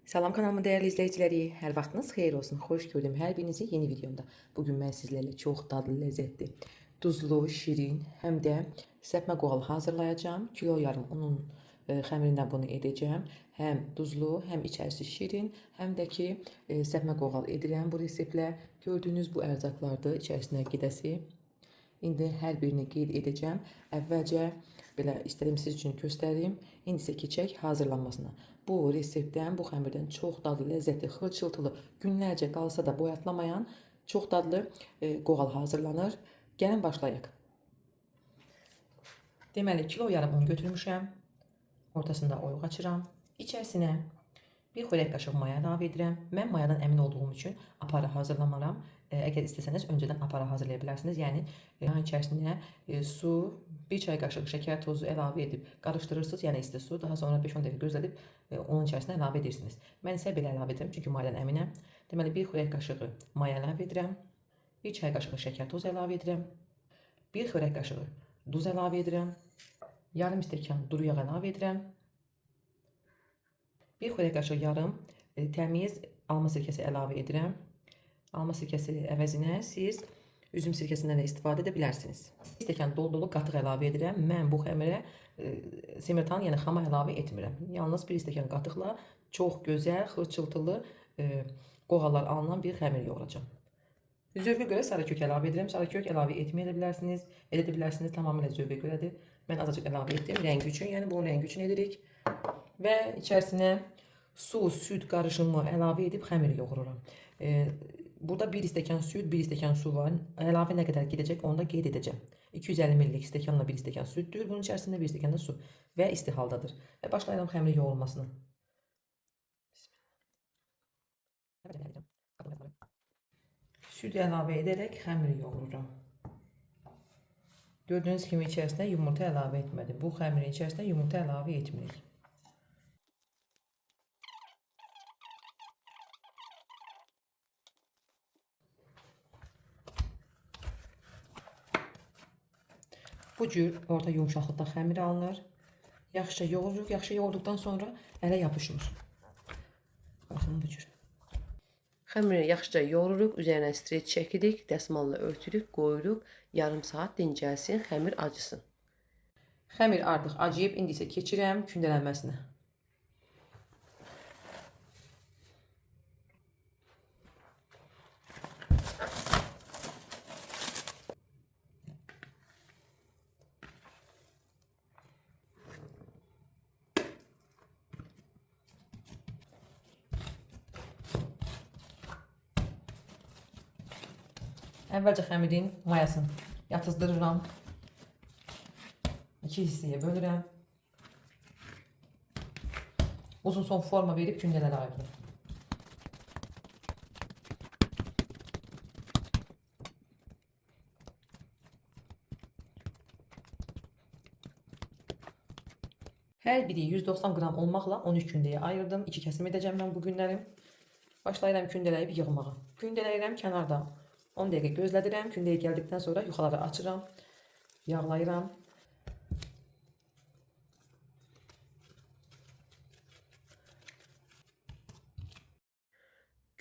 Salam kanalımın değerli izleyiciləri, hər vaxtınız xeyir olsun. Xoş gördüm hər birinizi yeni videomda. Bugün mən sizlərlə çox dadlı, ləzzətli, duzlu, şirin, həm də səpmə qoğal hazırlayacağım. Kilo yarım unun xəmirindən bunu edəcəm. Həm duzlu, həm içərisi şirin, həm də ki səpmə qoğal edirəm bu reseptlə. Gördüyünüz bu ərzaqlardır içərisinə gedəsi. İndi hər birini qeyd edəcəm. Əvvəlcə belə istədim siz üçün göstərim. İndi isə keçək hazırlanmasına. Bu reseptdən, bu xəmirdən çox dadlı, ləzzətli, xırçıltılı, günlərcə qalsa da boyatlamayan çox dadlı qoğal hazırlanır. Gəlin başlayaq. Deməli, kilo yarım un götürmüşəm. Ortasında oyuq açıram. İçərisinə bir xörək qaşığı maya əlavə edirəm. Mən mayadan əmin olduğum üçün apara hazırlamaram. Əgər istəsəniz öncədən apara hazırlaya bilərsiniz. Yəni yağın içərisinə su, bir çay qaşığı şəkər tozu əlavə edib qarışdırırsınız. Yəni isti su, daha sonra 5-10 dəqiqə gözlədib onun içərisinə əlavə edirsiniz. Mən isə belə əlavə edirəm çünki mayadan əminəm. Deməli bir xörək qaşığı maya əlavə edirəm. Bir çay qaşığı şəkər tozu əlavə edirəm. Bir xörək qaşığı duz əlavə edirəm. Yarım stəkan duru yağ əlavə edirəm. Bir xörək qaşığı yarım təmiz alma sirkəsi əlavə edirəm. Alma sirkəsi əvəzinə siz üzüm sirkəsindən də istifadə edə bilərsiniz. Bir stəkan dolu qatıq əlavə edirəm. Mən bu xəmirə simirtan, yəni xama əlavə etmirəm. Yalnız bir stəkan qatıqla çox gözəl, xırçıltılı qoğallar alınan bir xəmir yoğuracağam. Zövqə görə sarı kök əlavə edirəm. Sarı kök əlavə etməyə də bilərsiniz, edə də bilərsiniz. Tamamilə zövqə görədir. Mən azacıq əlavə etdim rəngi üçün, yəni bunun rəngi üçün edirik. Və içərisinə su, süd qarışımı əlavə edib xəmiri yoğururam. Burada 1 stəkan süd, 1 stəkan su var. Əlavə nə qədər gedəcək onu da qeyd edəcəm. 250 ml stəkanla 1 stəkan süddür. Bunun içərisində 1 stəkan da su və isti haldadır. Və başlayıram xəmiri yoğurulmasına. Süd əlavə edərək xəmiri yoğururam. Gördüyünüz kimi içərisinə yumurta əlavə etmədim. Bu xəmirin içərisinə yumurta əlavə etmirik. Bu cür orta yumuşaqlıqda xəmir alınır. Yaxşıca yoğururuq. Yaxşı yoğurduqdan sonra ələ yapışmır. Baxın bu cür. Xəmiri yaxşıca yoğururuq, üzərinə streç çəkirik, dəsmalla örtürük, qoyuruq, yarım saat dincəlsin, xəmir acısın. Xəmir artıq acıyıb, indi isə keçirəm kündələnməsinə. Əvvəlcə xəmirin mayasını yatızdırıram. 2 hissəyə bölürəm. Uzun son forma verib kündələrə ayırıram. Hər biri 190 qram olmaqla 13 kündəyə ayırdım. 2 kəsim edəcəm mən bu günləri. Başlayıram kündələyib yığmağa. Kündələyirəm kənarda. 10 dəqiqə gözlədirəm. Kündəyə gəldikdən sonra yuxaları açıram. Yağlayıram.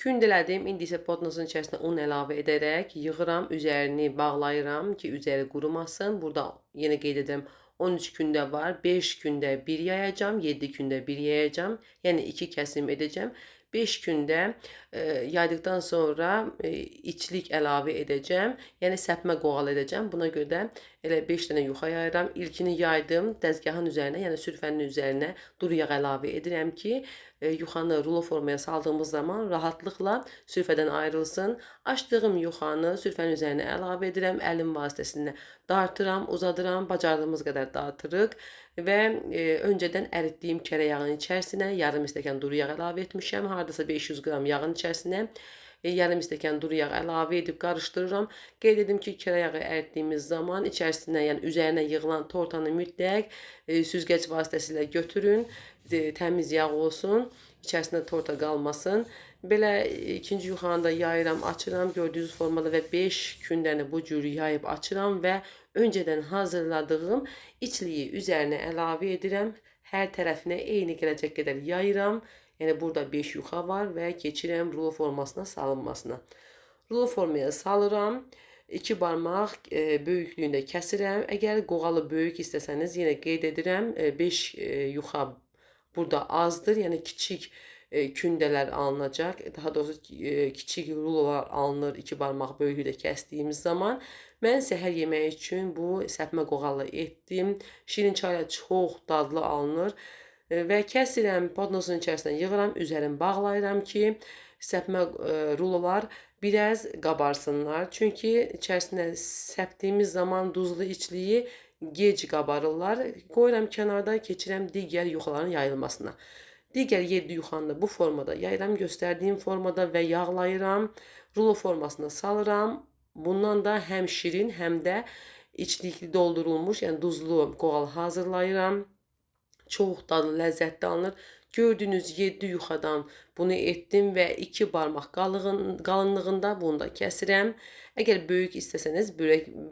Kündələdim. İndi isə podnosun içərisinə un əlavə edərək yığıram. Üzərini bağlayıram ki, üzəri qurumasın. Burada yenə qeyd edirəm. 13 gündə var. 5 gündə bir yayacağım. 7 gündə bir yayacağım. Yəni 2 kəsim edəcəm. 5 gündə yaydıqdan sonra içlik əlavə edəcəm. Yəni səpmə qoğal edəcəm. Buna görə də elə 5 dənə yuxa yayıram. İlkini yaydım. Dəzgahın üzərinə, yəni sürfənin üzərinə duru yağ əlavə edirəm ki, yuxanı rulo formaya saldığımız zaman rahatlıqla sürfədən ayrılsın. Açdığım yuxanı sürfənin üzərinə əlavə edirəm. Əlim vasitəsilə dartıram, uzadıram. Bacardığımız qədər dartırıq. Və öncədən əritdiyim kərə yağının içərisinə yarım stəkan duru yağ əlavə etmişəm. Hardasa 500 qram yağın içərisinə yarım stəkan duru yağ əlavə edib qarışdırıram. Qeyd edim ki, kərə yağı əritdiyimiz zaman içərisinə, yəni üzərinə yığılan tortanı mütləq süzgəc vasitəsilə götürün. Təmiz yağ olsun. İçərisində torta qalmasın. Belə ikinci yuxanı da yayıram, açıram. Gördüyünüz formada və 5 gündəni bu cür yayıb açıram və öncədən hazırladığım içliyi üzərinə əlavə edirəm. Hər tərəfinə eyni gələcək qədər yayıram. Yəni burada 5 yuxa var və keçirəm rulo formasına salınmasına. Rulo formaya salıram. 2 barmaq böyüklüyündə kəsirəm. Əgər qoğalı böyük istəsəniz, yenə qeyd edirəm, 5 yuxa burada azdır. Yəni kiçik kündələr alınacaq. Daha doğrusu kiçik rulolar alınır 2 barmaq böyüklüyündə kəsdiyimiz zaman. Mən səhər yeməyi üçün bu səpmə qoğalı etdim. Şirin çayla çox dadlı alınır. Və kəsirəm, podnosun içərisinə yığıram, üzərini bağlayıram ki, səpmə rulolar biraz qabarsınlar. Çünki içərisinə səpdiyimiz zaman duzlu içliyi gec qabarırlar. Qoyuram kənarda, keçirəm digər yuxaların yayılmasına. Digər 7 yuxanı da bu formada yayıram, göstərdiyim formada və yağlayıram. Rulo formasına salıram. Bundan da həm şirin, həm də içlikli doldurulmuş, yəni duzlu qoğal hazırlayıram. Çox dadlı, ləzzətli alınır. Gördüyünüz 7 yuxadan bunu etdim və 2 barmaq qalınlığında bunu da kəsirəm. Əgər böyük istəsəniz,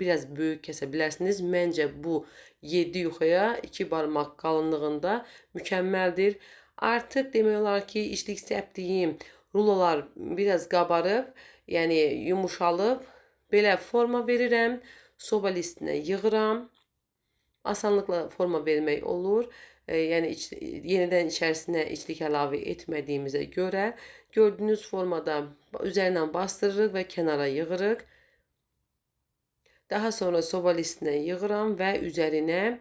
biraz böyük kəsə bilərsiniz. Məncə bu 7 yuxaya 2 barmaq qalınlığında mükəmməldir. Artıq demək olar ki, içlik səpdiyim rulolar biraz qabarıb, yəni yumuşalıb. Belə forma verirəm. Soba listinə yığıram. Asanlıqla forma vermək olur. Yəni yenidən içərisinə içlik əlavə etmədiyimizə görə gördüyünüz formada üzərindən bastırırıq və kənara yığırıq. Daha sonra soba listinə yığıram və üzərinə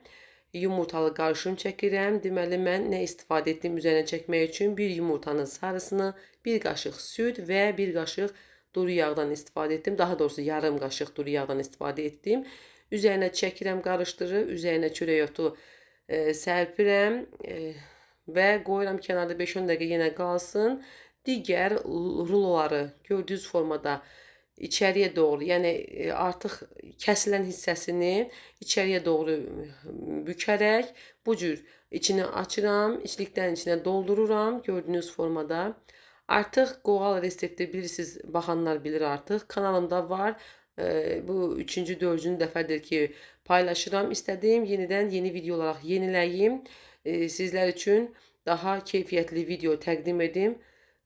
yumurtalı qarışım çəkirəm. Deməli, mən nə istifadə etdim üzərinə çəkmək üçün? Bir yumurtanın sarısını, bir qaşıq süd və bir qaşıq duru yağdan istifadə etdim. Daha doğrusu yarım qaşıq duru yağdan istifadə etdim. Üzərinə çəkirəm, qarışdırıb, üzərinə çörək otu sərpirəm və qoyuram kənarda 5-10 dəqiqə yenə qalsın. Digər ruloları gördüyünüz formada içəriyə doğru, yəni artıq kəsilən hissəsini içəriyə doğru bükərək bu cür içini açıram, içlikdən içinə doldururam gördüyünüz formada. Artıq qoğal resepti bilirsiniz, baxanlar bilir artıq. Kanalımda var. Bu 3-cü, 4-cü dəfədir ki paylaşıram. İstədiyim yenidən yeni video olaraq yeniləyim. Sizlər üçün daha keyfiyyətli video təqdim edim.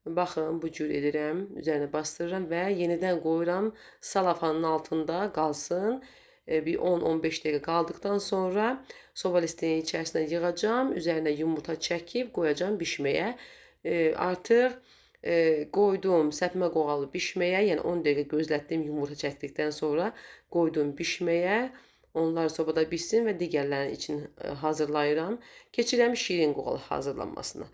Baxın, bu cür edirəm. Üzərinə bastırıram və yenidən qoyuram. Salafanın altında qalsın. Bir 10-15 dəqiqə qaldıqdan sonra soba listinin içərisinə yığacam. Üzərinə yumurta çəkib qoyacam bişməyə. Artıq qoydum səpmə qoğalı bişməyə, yəni 10 dəqiqə gözlətdim yumurta çəkdikdən sonra qoydum bişməyə. Onlar sobada bişsin və digərlərinin için hazırlayıram. Keçirəm şirin qoğal hazırlanmasına.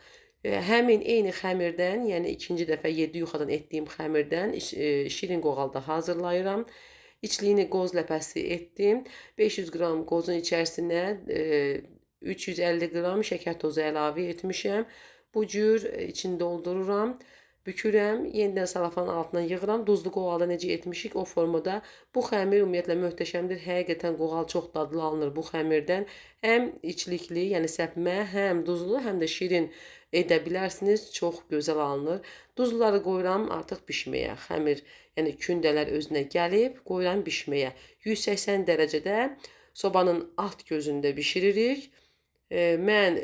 Həmin eyni xəmirdən, yəni ikinci dəfə 7 yuxadan etdiyim xəmirdən şirin qoğal da hazırlayıram. İçliyini qoz ləpəsi etdim. 500 qram qozun içərisinə 350 qram şəkər tozu əlavə etmişəm. Bu cür içini doldururam. Bükürəm, yenidən salafanın altına yığıram. Duzlu qoğalda necə etmişik o formada. Bu xəmir ümumiyyətlə möhtəşəmdir. Həqiqətən qoğal çox dadlı alınır bu xəmirdən. Həm içlikli, yəni səpmə, həm duzlu, həm də şirin edə bilərsiniz. Çox gözəl alınır. Duzluları qoyuram artıq bişməyə. Xəmir, yəni kündələr özünə gəlib, qoyuram bişməyə. 180 dərəcədə sobanın alt gözündə bişiririk. Mən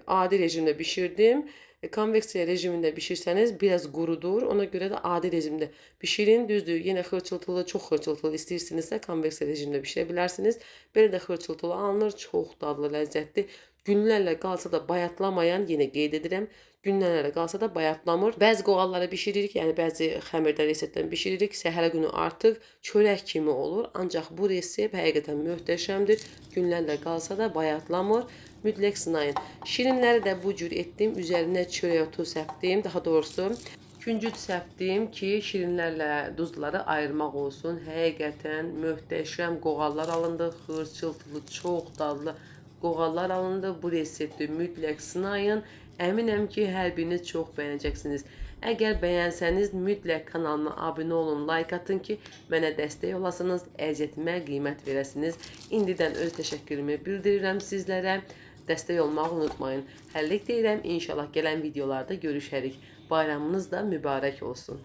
adi rejimdə bişirdim. Konveksiya rejimində bişirsəniz biraz qurudur. Ona görə də adi rejimdə bişirin. Düzdür, yenə xırçıltılı, çox xırçıltılı istəyirsinizsə konveksiya rejimində bişirə bilərsiniz. Belə də xırçıltılı alınır. Çox dadlı, ləzzətli. Günlərlə qalsa da bayatlamayan, yenə qeyd edirəm, günlərlə qalsa da bayatlamır. Bəzi qoğalları bişiririk, yəni bəzi xəmirdə reseptdən bişiririk. Səhərə günü artıq çörək kimi olur. Ancaq bu resept həqiqətən möhtəşəmdir. Günlərlə qalsa da bayatlamır. Mütləq sınayın. Şirinləri də bu cür etdim. Üzərinə çörək otu səpdim. Daha doğrusu küncüt səpdim ki, şirinlərlə duzları ayırmaq olsun. Həqiqətən möhtəşəm qoğallar alındı. Xırçıltılı, çox dadlı qoğallar alındı. Bu resepti mütləq sınayın. Əminəm ki, hər biriniz çox bəyənəcəksiniz. Əgər bəyənsəniz mütləq kanalıma abunə olun, like atın ki, mənə dəstək olasınız, əziyyətimə qiymət verəsiniz. İndidən öz təşəkkürümü bildirirəm sizlərə. Dəstək olmağı unutmayın. Həllik deyirəm, inşallah gələn videolarda görüşərik. Bayramınız da mübarək olsun.